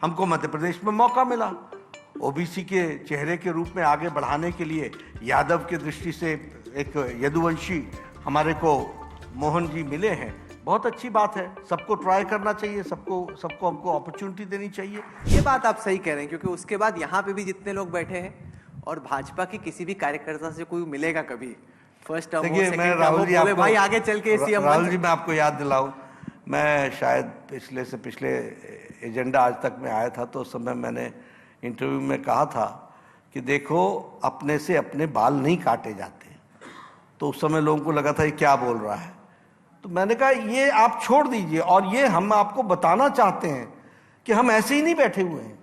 हमको मध्य प्रदेश में मौका मिला ओबीसी के चेहरे के रूप में आगे बढ़ाने के लिए। यादव के दृष्टि से एक यदुवंशी हमारे को मोहन जी मिले हैं, बहुत अच्छी बात है। सबको ट्राई करना चाहिए, सबको हमको अपॉर्चुनिटी देनी चाहिए। ये बात आप सही कह रहे हैं, क्योंकि उसके बाद यहाँ पे भी जितने लोग बैठे हैं और भाजपा की किसी भी कार्यकर्ता से कोई मिलेगा कभी फर्स्ट टर्म देखिए, मैं राहुल जी बोले भाई आगे चल के सीएम राहुल जी मैं आपको याद दिलाऊं, मैं शायद पिछले एजेंडा आज तक में आया था तो उस समय मैंने इंटरव्यू में कहा था कि देखो अपने से अपने बाल नहीं काटे जाते। तो उस समय लोगों को लगा था ये क्या बोल रहा है, तो मैंने कहा ये आप छोड़ दीजिए और ये हम आपको बताना चाहते हैं कि हम ऐसे ही नहीं बैठे हुए हैं।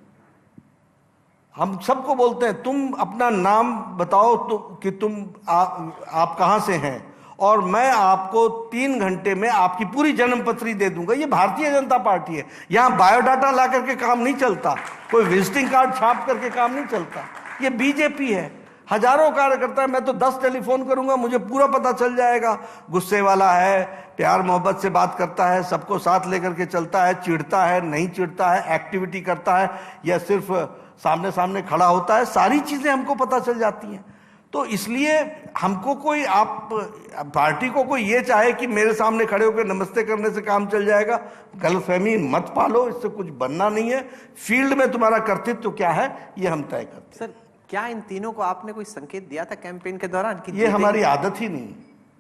हम सबको बोलते हैं तुम अपना नाम बताओ तो कि तुम आप कहाँ से हैं और मैं आपको 3 घंटे में आपकी पूरी जन्मपत्री दे दूंगा। ये भारतीय जनता पार्टी है, यहाँ बायोडाटा ला करके काम नहीं चलता, कोई विजिटिंग कार्ड छाप करके काम नहीं चलता। ये बीजेपी है, हजारों कार्यकर्ता है, मैं तो 10 टेलीफोन करूंगा मुझे पूरा पता चल जाएगा। गुस्से वाला है, प्यार मोहब्बत से बात करता है, सबको साथ लेकर के चलता है, चिढ़ता है नहीं चिढ़ता है, एक्टिविटी करता है या सिर्फ सामने सामने खड़ा होता है, सारी चीजें हमको पता चल जाती हैं। तो इसलिए हमको कोई आप पार्टी को कोई ये चाहे कि मेरे सामने खड़े होकर नमस्ते करने से काम चल जाएगा, गलतफहमी मत पालो, इससे कुछ बनना नहीं है। फील्ड में तुम्हारा कर्तव्य क्या है ये हम तय करते हैं। सर, क्या इन तीनों को आपने कोई संकेत दिया था कैंपेन के दौरान कि ये हमारी आदत ही नहीं।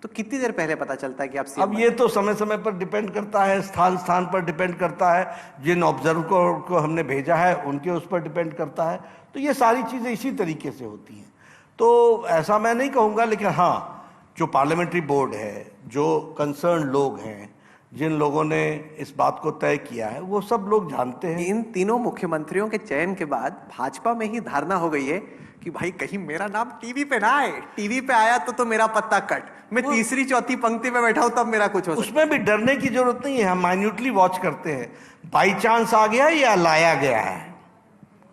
तो कितनी देर पहले पता चलता है कि आप अब ये तो समय समय पर डिपेंड करता है, स्थान पर डिपेंड करता है, जिन ऑब्जर्वर को हमने भेजा है उनके उस पर डिपेंड करता है। तो ये सारी चीजें इसी तरीके से होती हैं। तो ऐसा मैं नहीं कहूँगा, लेकिन हाँ जो पार्लियामेंट्री बोर्ड है, जो कंसर्न लोग हैं, जिन लोगों ने इस बात को तय किया है, वो सब लोग जानते हैं। इन तीनों मुख्यमंत्रियों के चयन के बाद भाजपा में ही धारणा हो गई है कि भाई कहीं मेरा नाम टीवी पे ना आए, टीवी पे आया तो मेरा पत्ता कट, मैं तीसरी चौथी पंक्ति में बैठा हूं तब मेरा कुछ हो। उसमें भी डरने की जरूरत नहीं है, हम माइन्यूटली वॉच करते हैं, बाई चांस आ गया या लाया गया है।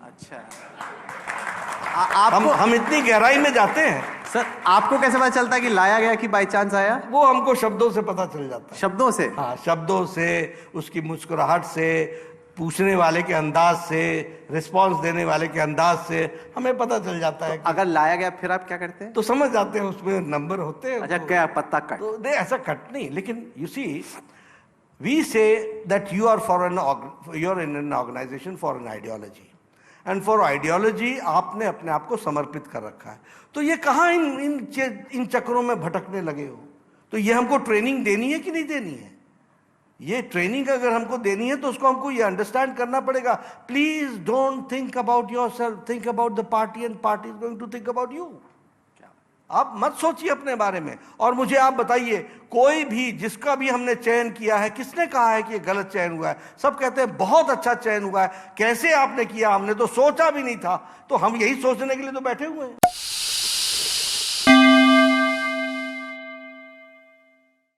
अच्छा, हम इतनी गहराई में जाते हैं। सर, आपको कैसे पता चलता है कि लाया गया कि बाई चांस आया? वो हमको शब्दों से पता चल जाता है। शब्दों से? हाँ, शब्दों से, उसकी मुस्कुराहट से, पूछने वाले के अंदाज से, रिस्पांस देने वाले के अंदाज से हमें पता चल जाता है। अगर लाया गया फिर आप क्या करते हैं? तो समझ जाते हैं, उसमें नंबर होते हैं। अच्छा, क्या पत्ता कट? तो नहीं, ऐसा कट नहीं, लेकिन you see we say that you are in an organisation for an ideology, and for ideology आपने अपने आप को समर्पित कर रखा है। तो ये कहाँ इन चक्रों में भटकने लगे हो? तो ये हमको ट्रेनिंग देनी है कि नहीं देनी है? ये ट्रेनिंग अगर हमको देनी है तो उसको हमको ये अंडरस्टैंड करना पड़ेगा। Please don't think about yourself, think about the party and party is going to think about you. आप मत सोचिए अपने बारे में। और मुझे आप बताइए, कोई भी जिसका भी हमने चयन किया है, किसने कहा है कि ये गलत चयन हुआ है? सब कहते हैं बहुत अच्छा चयन हुआ है। कैसे आपने किया? हमने तो सोचा भी नहीं था। तो हम यही सोचने के लिए तो बैठे हुए हैं।